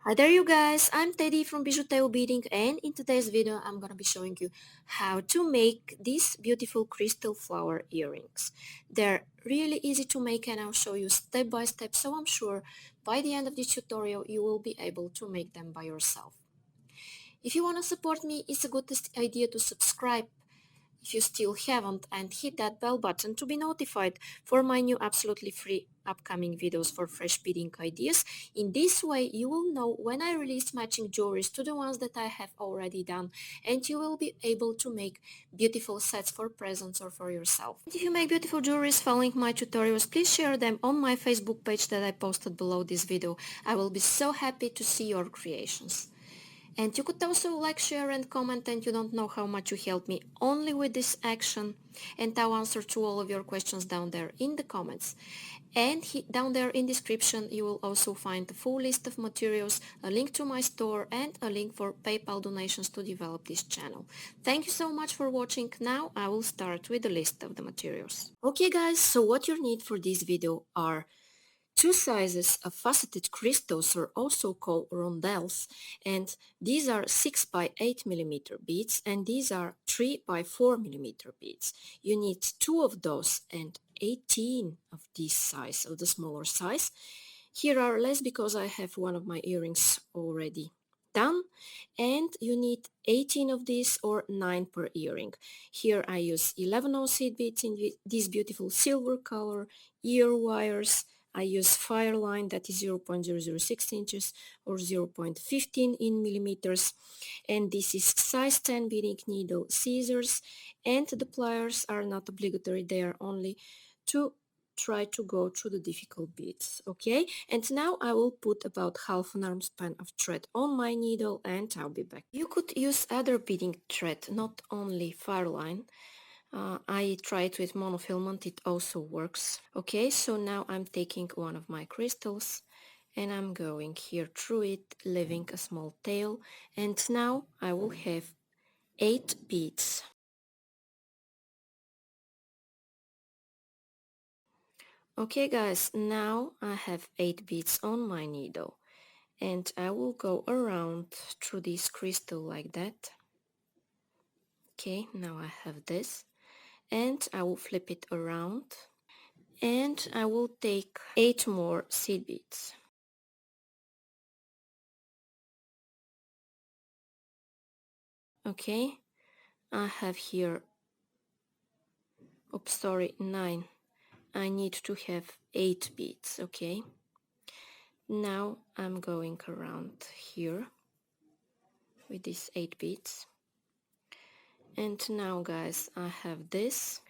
Hi there you guys, I'm Teddy from BijuTeo Beading, and in today's video I'm gonna be showing you how to make these beautiful crystal flower earrings. They're really easy to make and I'll show you step by step, so I'm sure by the end of this tutorial you will be able to make them by yourself. If you want to support me, it's a good idea to subscribe if you still haven't, and hit that bell button to be notified for my new absolutely free upcoming videos for fresh beading ideas. In this way you will know when I release matching jewelries to the ones that I have already done, and you will be able to make beautiful sets for presents or for yourself. If you make beautiful jewelries following my tutorials, please share them on my Facebook page that I posted below this video. I will be so happy to see your creations. And you could also like, share and comment, and you don't know how much you help me only with this action, and I'll answer to all of your questions down there in the comments. And down there in description you will also find the full list of materials, a link to my store and a link for PayPal donations to develop this channel. Thank you so much for watching. Now I will start with the list of the materials. Okay guys, so what you need for this video are two sizes of faceted crystals, are also called rondelles, and these are 6 by 8 millimeter beads, and these are 3 by 4 millimeter beads. You need two of those and 18 of this size, of the smaller size. Here are less because I have one of my earrings already done, and you need 18 of these or 9 per earring. Here I use 11 seed beads in this beautiful silver color, ear wires. I use fireline, that is 0.006 inches or 0.15 in millimeters, and this is size 10 beading needle, scissors, and the pliers are not obligatory, they are only to try to go through the difficult beads. Okay, and now I will put about half an arm span of thread on my needle and I'll be back. You could use other beading thread, not only fireline. I tried with monofilament, it also works. Okay, so now I'm taking one of my crystals and I'm going here through it, leaving a small tail, and now I will have 8 beads. Okay guys, now I have 8 beads on my needle, and I will go around through this crystal like that. Okay, now I have this, and I will flip it around, and I will take 8 more seed beads. Okay, I have here, oops, sorry, 9. I need to have 8 beads. Okay, now I'm going around here with these 8 beads, and now guys I have this,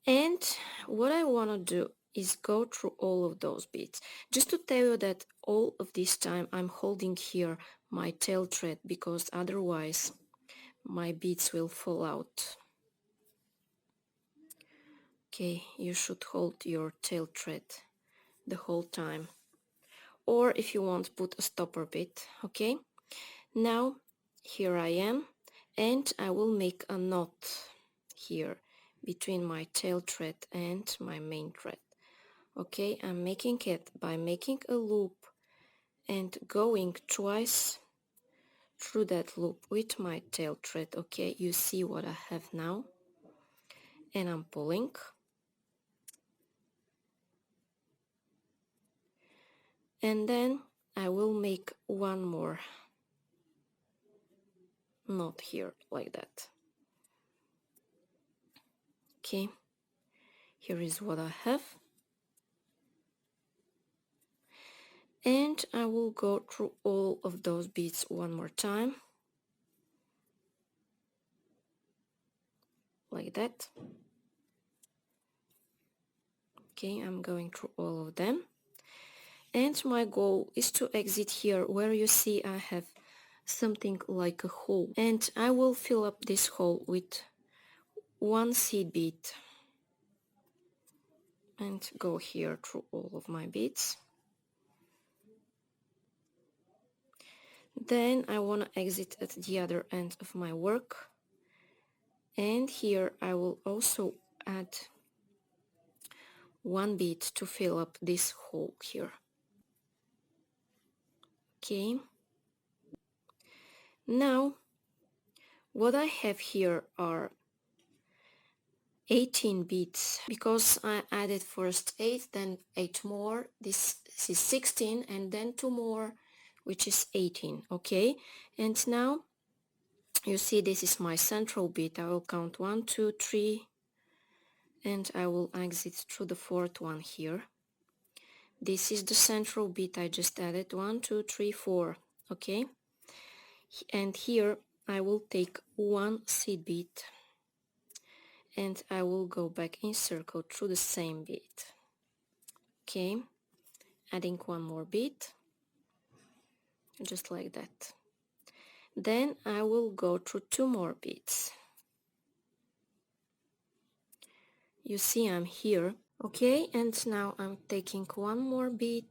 and what I want to do is go through all of those beads. Just to tell you that all of this time I'm holding here my tail thread, because otherwise my beads will fall out. Okay, you should hold your tail thread the whole time, or if you want, put a stopper bead. Okay, now here I am, and I will make a knot here between my tail thread and my main thread. Okay, I'm making it by making a loop and going twice through that loop with my tail thread. Okay, you see what I have now, and I'm pulling, and then I will make one more knot here like that. Okay, here is what I have, and I will go through all of those beads one more time like that. Okay, I'm going through all of them, and my goal is to exit here where you see I have something like a hole, and I will fill up this hole with one seed bead and go here through all of my beads. Then I want to exit at the other end of my work, and here I will also add one bead to fill up this hole here. Okay, now what I have here are 18 beads because I added first 8, then 8 more. This is 16, and then 2 more, which is 18. Okay, and now you see this is my central bead. I will count 1, 2, 3, and I will exit through the fourth one here. This is the central bead I just added. 1, 2, 3, 4. Okay, and here I will take one seed bead and I will go back in circle through the same bead. Okay, adding one more bead, just like that. Then I will go through 2 more beads. You see I'm here. Okay, and now I'm taking one more bead,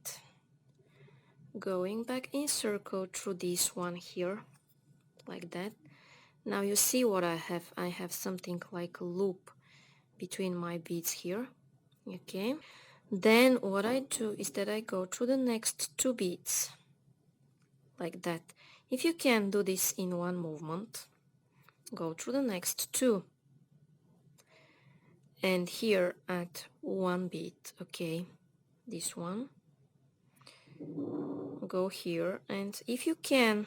going back in circle through this one here, like that. Now you see what I have something like a loop between my beads here. Okay, then what I do is that I go through the next 2 beads, like that. If you can do this in one movement, go through the next 2, and here add 1 bead. Okay, this one, go here, and if you can,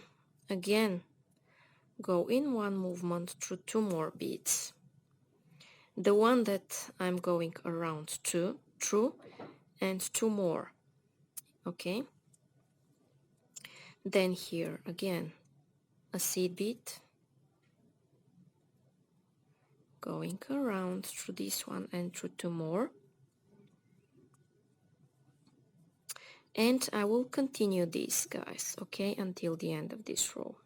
again go in one movement through 2 more beads, the one that I'm going around to through, and 2 more. Okay, then here again a seed bead, going around through this one and through 2 more, and I will continue this, guys, okay, until the end of this row.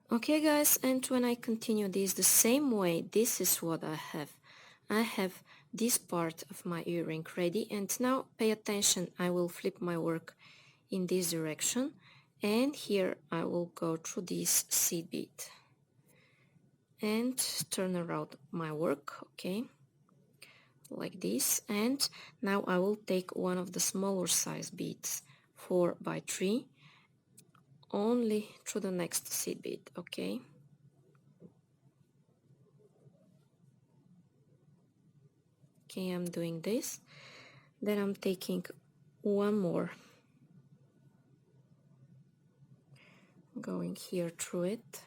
Okay, guys, and when I continue this the same way, this is what I have. I have this part of my earring ready, and now pay attention, I will flip my work in this direction, and here I will go through this seed bead and turn around my work, okay, like this. And now I will take one of the smaller size beads, 4 by 3, only through the next seed bead. Okay, I'm doing this, then I'm taking one more, going here through it,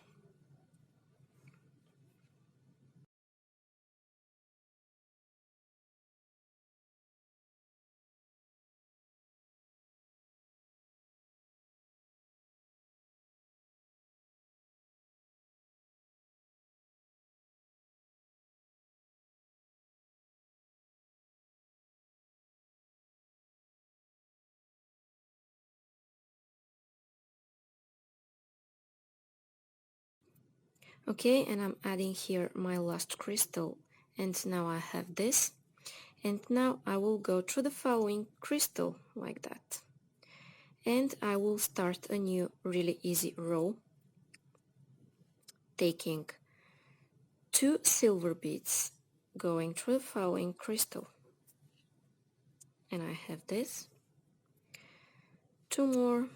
okay, and I'm adding here my last crystal, and now I have this, and now I will go through the following crystal like that, and I will start a new really easy row, taking 2 silver beads, going through the following crystal, and I have this, 2 more,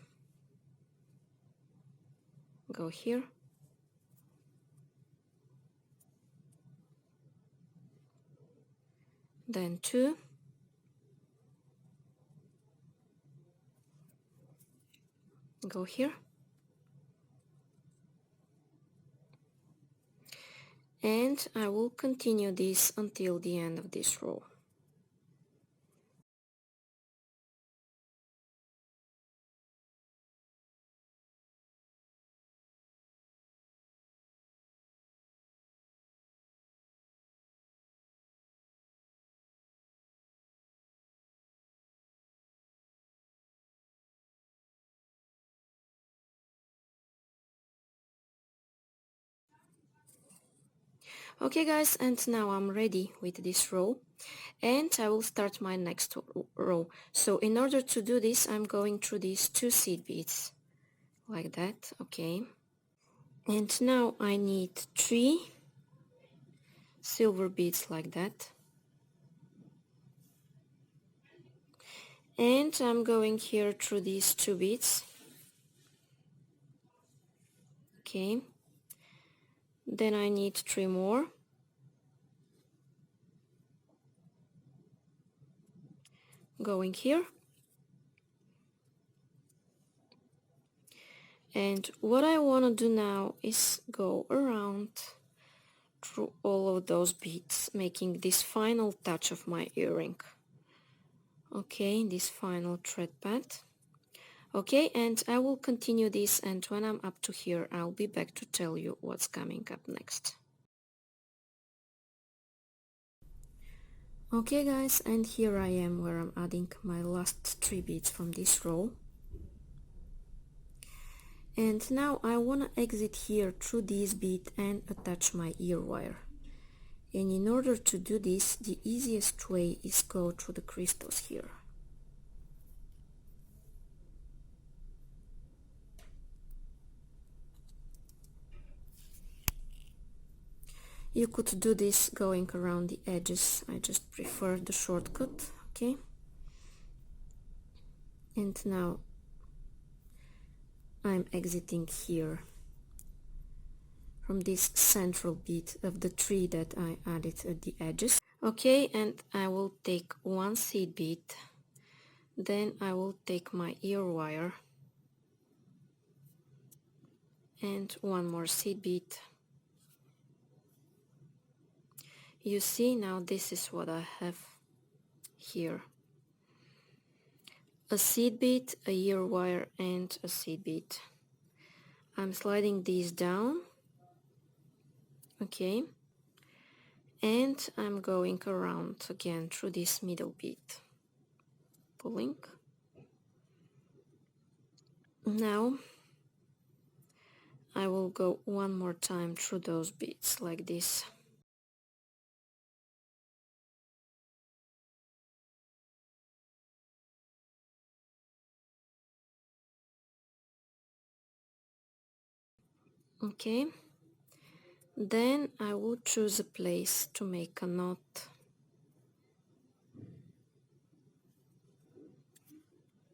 go here, then 2, go here, and I will continue this until the end of this row. Okay guys, and now I'm ready with this row and I will start my next row. So in order to do this, I'm going through these 2 seed beads like that. Okay, and now I need 3 silver beads like that, and I'm going here through these 2 beads. Okay, then I need 3 more, going here, and what I want to do now is go around through all of those beads, making this final touch of my earring. Okay, this final thread path. Okay, and I will continue this, and when I'm up to here I'll be back to tell you what's coming up next. Okay guys, and here I am where I'm adding my last 3 beads from this row. And now I want to exit here through this bead and attach my ear wire. And in order to do this, the easiest way is go through the crystals here. You could do this going around the edges, I just prefer the shortcut. Okay, and now I'm exiting here from this central bead of the 3 that I added at the edges. Okay, and I will take 1 seed bead, then I will take my ear wire and 1 more seed bead. You see, now this is what I have here: a seed bead, a ear wire, and a seed bead. I'm sliding these down, okay, and I'm going around again through this middle bead, pulling. Now I will go 1 more time through those beads like this. Okay, then I will choose a place to make a knot.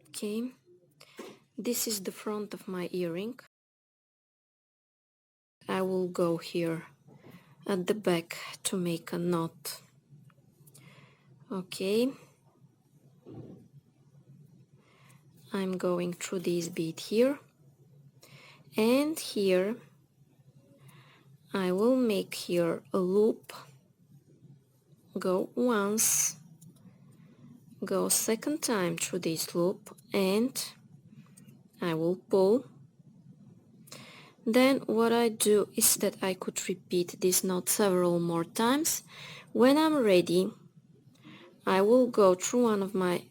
Okay, this is the front of my earring. I will go here at the back to make a knot. Okay, I'm going through this bead here, and here I will make here a loop, go once, go second time through this loop, and I will pull. Then what I do is that I could repeat this knot several more times. When I'm ready, I will go through one of my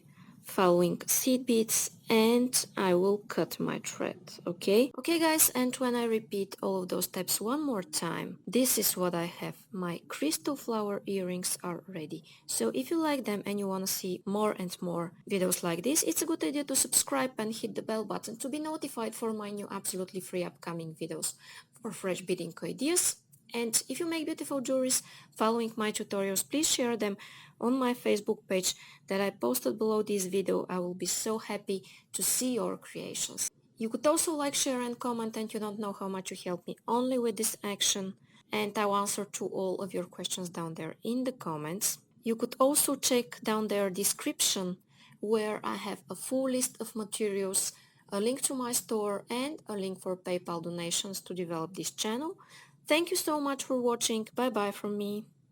following seed beads and I will cut my thread. Okay guys, and when I repeat all of those steps one more time, this is what I have. My crystal flower earrings are ready. So if you like them and you want to see more and more videos like this, it's a good idea to subscribe and hit the bell button to be notified for my new absolutely free upcoming videos for fresh beading ideas. And if you make beautiful jewelries following my tutorials, please share them on my Facebook page that I posted below this video. I will be so happy to see your creations. You could also like, share and comment, and you don't know how much you help me only with this action, and I'll answer to all of your questions down there in the comments. You could also check down there description where I have a full list of materials, a link to my store and a link for PayPal donations to develop this channel. Thank you so much for watching. Bye bye from me.